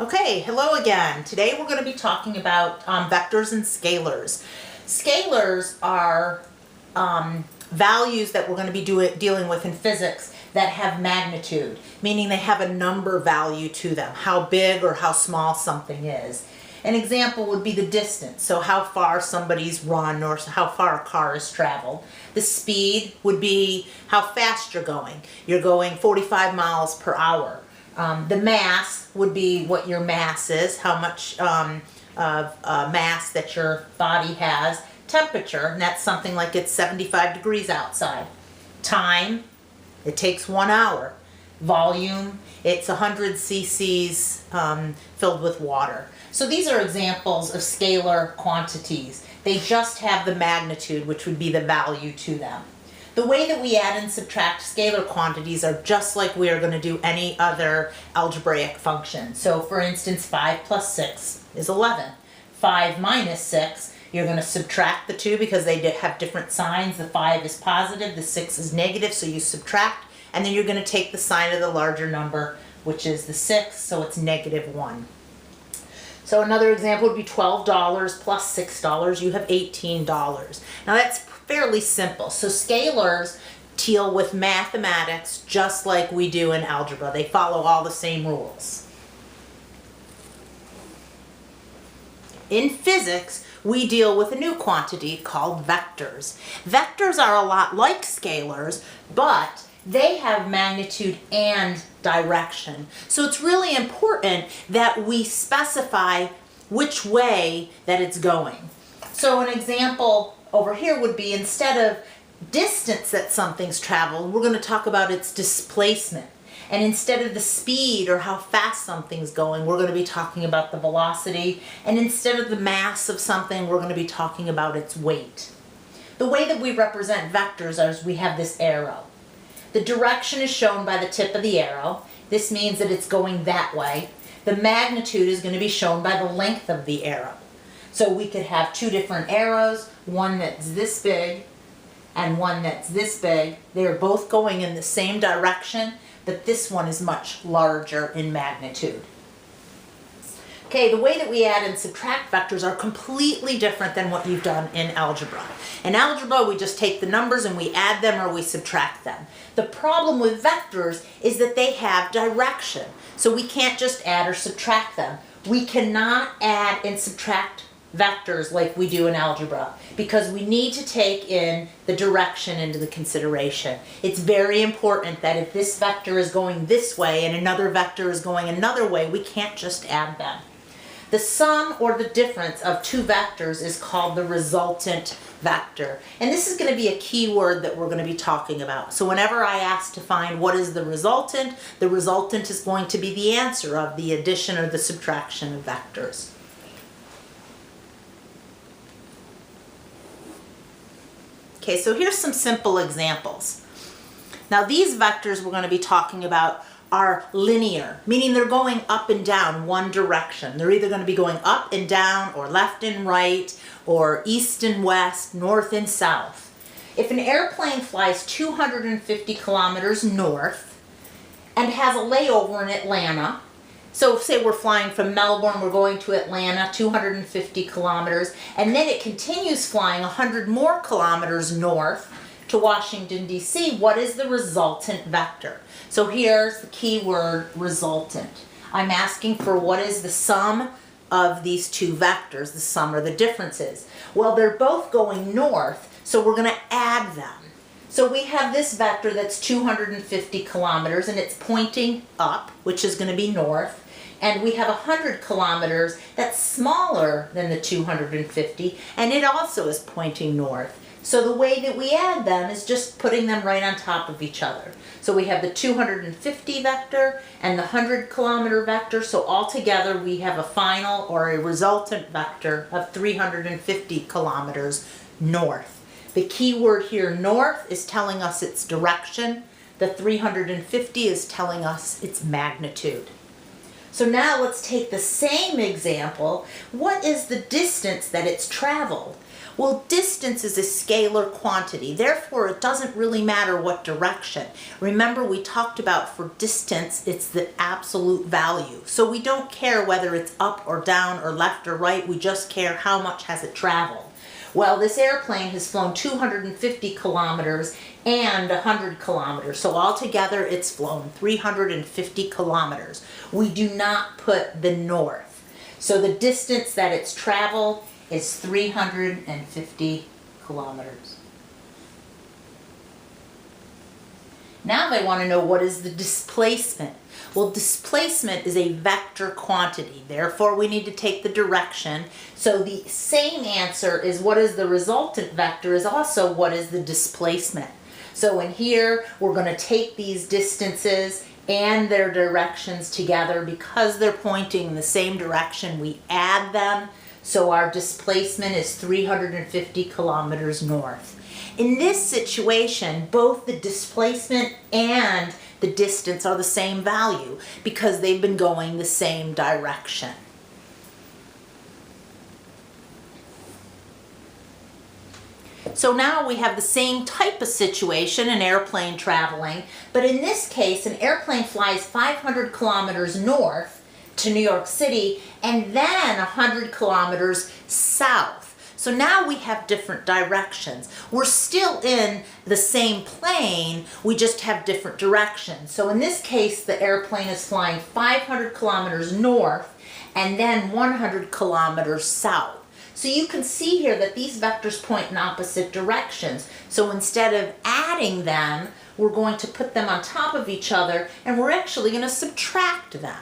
Okay, hello again. Today we're going to be talking about vectors and scalars. Scalars are values that we're going to be dealing with in physics that have magnitude, meaning they have a number value to them, how big or how small something is. An example would be the distance, so how far somebody's run or how far a car has traveled. The speed would be how fast you're going. You're going 45 miles per hour. The mass would be what your mass is, how much mass that your body has. Temperature, and that's something like it's 75 degrees outside. Time, it takes 1 hour. Volume, it's 100 cc's filled with water. So these are examples of scalar quantities. They just have the magnitude, which would be the value to them. The way that we add and subtract scalar quantities are just like we are going to do any other algebraic function. So for instance, 5 plus 6 is 11. 5 minus 6, you're going to subtract the 2 because they have different signs. The 5 is positive, the 6 is negative, so you subtract, and then you're going to take the sign of the larger number, which is the 6, so it's -1. So another example would be $12 plus $6, you have $18. Now that's fairly simple. So scalars deal with mathematics just like we do in algebra. They follow all the same rules. In physics, we deal with a new quantity called vectors. Vectors are a lot like scalars, but they have magnitude and direction. So it's really important that we specify which way that it's going. So an example over here would be, instead of distance that something's traveled, we're going to talk about its displacement. And instead of the speed or how fast something's going, we're going to be talking about the velocity. And instead of the mass of something, we're going to be talking about its weight. The way that we represent vectors is we have this arrow. The direction is shown by the tip of the arrow. This means that it's going that way. The magnitude is going to be shown by the length of the arrow. So we could have two different arrows, one that's this big and one that's this big. They're both going in the same direction, but this one is much larger in magnitude. Okay, the way that we add and subtract vectors are completely different than what you've done in algebra. In algebra, we just take the numbers and we add them or we subtract them. The problem with vectors is that they have direction, so we can't just add or subtract them. We cannot add and subtract vectors like we do in algebra because we need to take in the direction into the consideration. It's very important that if this vector is going this way and another vector is going another way, we can't just add them. The sum or the difference of two vectors is called the resultant vector. And this is going to be a key word that we're going to be talking about. So whenever I ask to find what is the resultant is going to be the answer of the addition or the subtraction of vectors. Okay, so here's some simple examples. Now these vectors we're going to be talking about are linear, meaning they're going up and down one direction. They're either going to be going up and down or left and right or east and west, north and south. If an airplane flies 250 kilometers north and has a layover in Atlanta, so say we're flying from Melbourne, we're going to Atlanta, 250 kilometers, and then it continues flying 100 more kilometers north to Washington, D.C., what is the resultant vector? So here's the key word, resultant. I'm asking for what is the sum of these two vectors, the sum or the differences. Well, they're both going north, so we're going to add them. So we have this vector that's 250 kilometers, and it's pointing up, which is going to be north. And we have 100 kilometers that's smaller than the 250, and it also is pointing north. So the way that we add them is just putting them right on top of each other. So we have the 250 vector and the 100 kilometer vector. So altogether we have a final or a resultant vector of 350 kilometers north. The key word here, north, is telling us its direction. The 350 is telling us its magnitude. So now let's take the same example. What is the distance that it's traveled? Well, distance is a scalar quantity, therefore it doesn't really matter what direction. Remember, we talked about for distance, it's the absolute value. So we don't care whether it's up or down or left or right, we just care how much has it traveled. Well, this airplane has flown 250 kilometers and 100 kilometers. So altogether it's flown 350 kilometers. We do not put the north. So the distance that it's traveled is 350 kilometers. Now they want to know, what is the displacement? Well, displacement is a vector quantity. Therefore, we need to take the direction. So the same answer is what is the resultant vector is also what is the displacement. So in here, we're going to take these distances and their directions together. Because they're pointing in the same direction, we add them. So our displacement is 350 kilometers north. In this situation, both the displacement and the distance are the same value because they've been going the same direction. So now we have the same type of situation, an airplane traveling, but in this case, an airplane flies 500 kilometers north to New York City and then 100 kilometers south. So now we have different directions. We're still in the same plane, we just have different directions. So in this case, the airplane is flying 500 kilometers north and then 100 kilometers south. So you can see here that these vectors point in opposite directions. So instead of adding them, we're going to put them on top of each other and we're actually going to subtract them.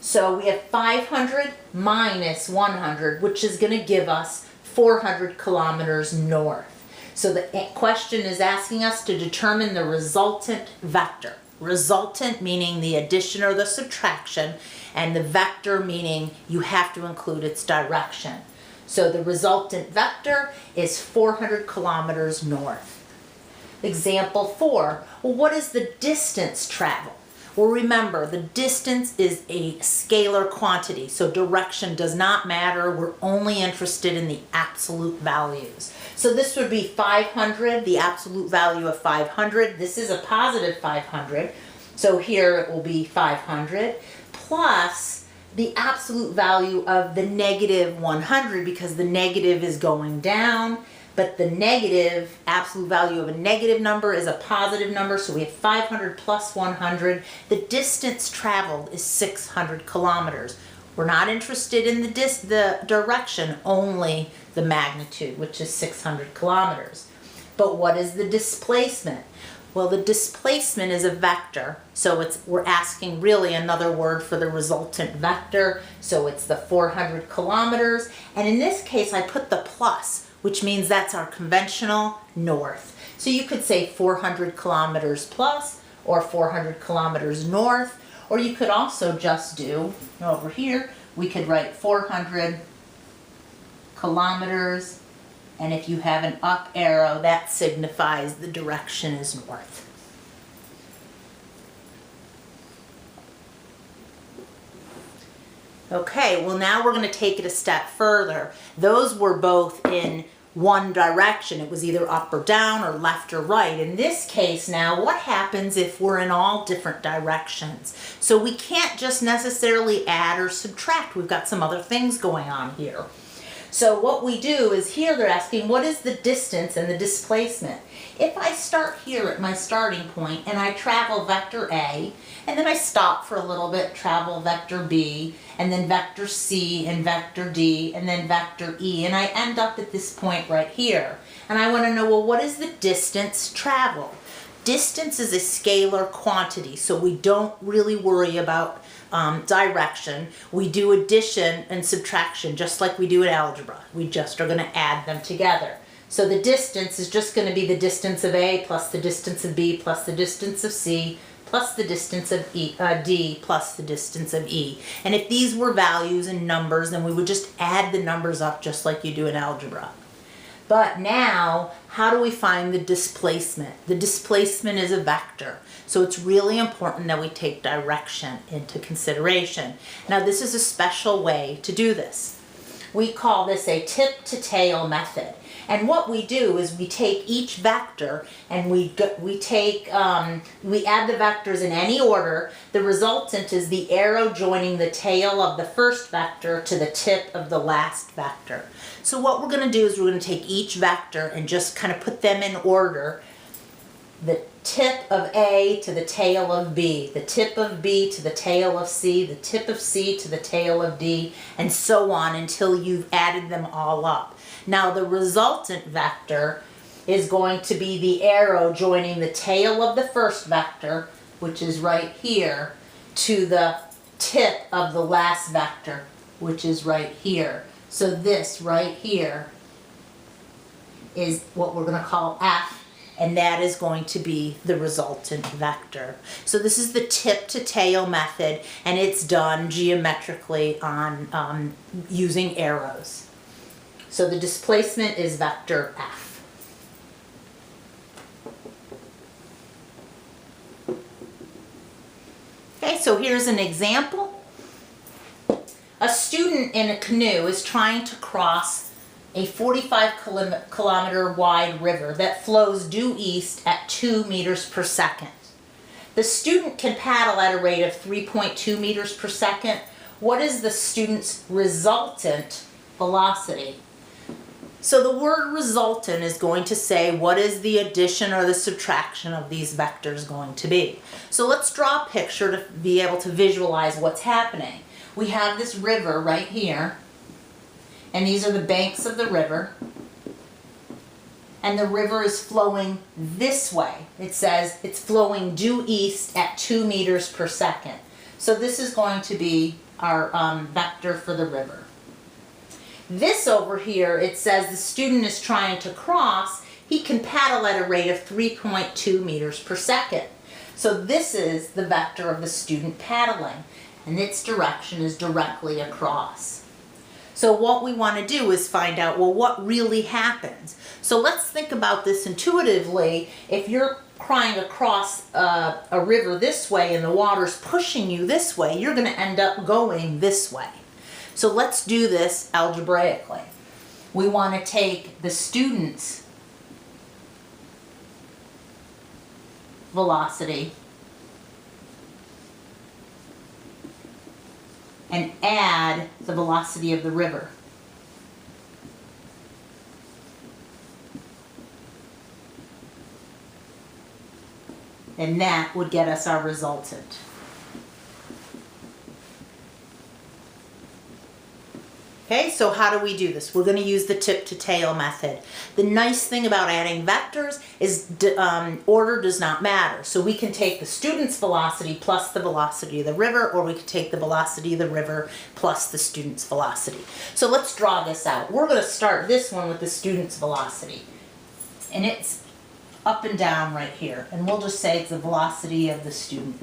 So we have 500 minus 100, which is going to give us 400 kilometers north. So the question is asking us to determine the resultant vector. Resultant meaning the addition or the subtraction, and the vector meaning you have to include its direction. So the resultant vector is 400 kilometers north. Example 4, well, what is the distance traveled? Well, remember, the distance is a scalar quantity, so direction does not matter. We're only interested in the absolute values. So this would be 500, the absolute value of 500. This is a positive 500, so here it will be 500, plus the absolute value of the negative 100, because the negative is going down, but the negative absolute value of a negative number is a positive number, so we have 500 plus 100. The distance traveled is 600 kilometers. We're not interested in the direction, only the magnitude, which is 600 kilometers. But what is the displacement? Well, the displacement is a vector, so we're asking really another word for the resultant vector, so it's the 400 kilometers, and in this case I put the plus, which means that's our conventional north. So you could say 400 kilometers plus or 400 kilometers north, or you could also just do, over here, we could write 400 kilometers, and if you have an up arrow, that signifies the direction is north. Okay, well now we're going to take it a step further. Those were both in one direction. It was either up or down or left or right. In this case now, what happens if we're in all different directions? So we can't just necessarily add or subtract. We've got some other things going on here. So what we do is here they're asking what is the distance and the displacement. If I start here at my starting point and I travel vector A, and then I stop for a little bit, travel vector B, and then vector C, and vector D, and then vector E, and I end up at this point right here. And I want to know, well, what is the distance traveled? Distance is a scalar quantity, so we don't really worry about direction. We do addition and subtraction just like we do in algebra. We just are going to add them together. So the distance is just going to be the distance of A plus the distance of B plus the distance of C plus the distance of D plus the distance of E. And if these were values and numbers, then we would just add the numbers up just like you do in algebra. But now, how do we find the displacement? The displacement is a vector, so it's really important that we take direction into consideration. Now, this is a special way to do this. We call this a tip-to-tail method. And what we do is we take each vector and we add the vectors in any order. The resultant is the arrow joining the tail of the first vector to the tip of the last vector. So what we're going to do is we're going to take each vector and just kind of put them in order. The tip of A to the tail of B, the tip of B to the tail of C, the tip of C to the tail of D, and so on until you've added them all up. Now the resultant vector is going to be the arrow joining the tail of the first vector, which is right here, to the tip of the last vector, which is right here. So this right here is what we're going to call F, and that is going to be the resultant vector. So this is the tip to tail method, and it's done geometrically on using arrows. So the displacement is vector F. Okay, so here's an example. A student in a canoe is trying to cross a 45-kilometer wide river that flows due east at 2 meters per second. The student can paddle at a rate of 3.2 meters per second. What is the student's resultant velocity? So the word resultant is going to say what is the addition or the subtraction of these vectors going to be. So let's draw a picture to be able to visualize what's happening. We have this river right here, and these are the banks of the river, and the river is flowing this way. It says it's flowing due east at 2 meters per second. So this is going to be our vector for the river. This over here, it says the student is trying to cross. He can paddle at a rate of 3.2 meters per second. So this is the vector of the student paddling, and its direction is directly across. So what we want to do is find out, well, what really happens? So let's think about this intuitively. If you're trying across a river this way and the water's pushing you this way, you're going to end up going this way. So let's do this algebraically. We want to take the student's velocity and add the velocity of the river. And that would get us our resultant. Okay, so how do we do this? We're going to use the tip to tail method. The nice thing about adding vectors is order does not matter. So we can take the student's velocity plus the velocity of the river, or we can take the velocity of the river plus the student's velocity. So let's draw this out. We're going to start this one with the student's velocity. And it's up and down right here. And we'll just say it's the velocity of the student.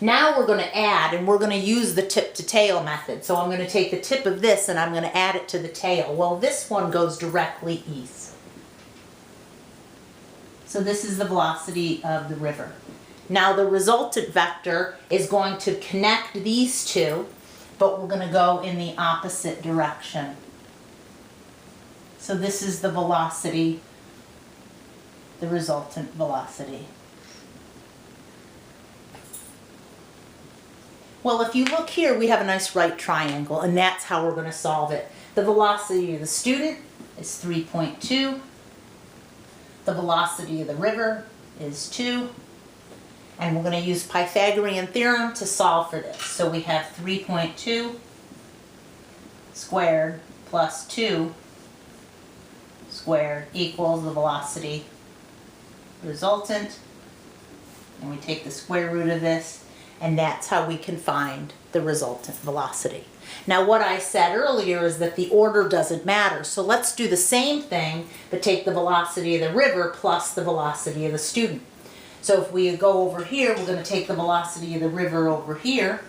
Now we're going to add, and we're going to use the tip to tail method. So I'm going to take the tip of this and I'm going to add it to the tail. Well, this one goes directly east. So this is the velocity of the river. Now the resultant vector is going to connect these two, but we're going to go in the opposite direction. So this is the velocity, the resultant velocity. Well, if you look here, we have a nice right triangle, and that's how we're going to solve it. The velocity of the student is 3.2. The velocity of the river is 2. And we're going to use Pythagorean theorem to solve for this. So we have 3.2 squared plus 2 squared equals the velocity resultant. And we take the square root of this. And that's how we can find the resultant velocity. Now what I said earlier is that the order doesn't matter. So let's do the same thing, but take the velocity of the river plus the velocity of the student. So if we go over here, we're going to take the velocity of the river over here.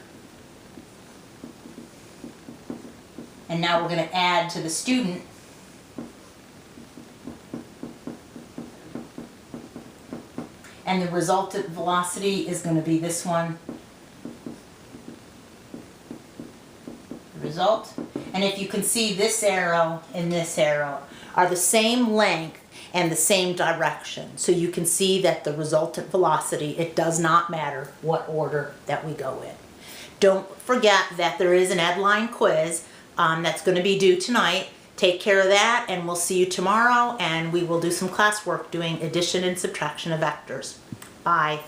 And now we're going to add to the student. And the resultant velocity is going to be this one. Result. And if you can see, this arrow and this arrow are the same length and the same direction. So you can see that the resultant velocity, it does not matter what order that we go in. Don't forget that there is an Edline quiz that's going to be due tonight. Take care of that, and we'll see you tomorrow, and we will do some classwork doing addition and subtraction of vectors. Bye.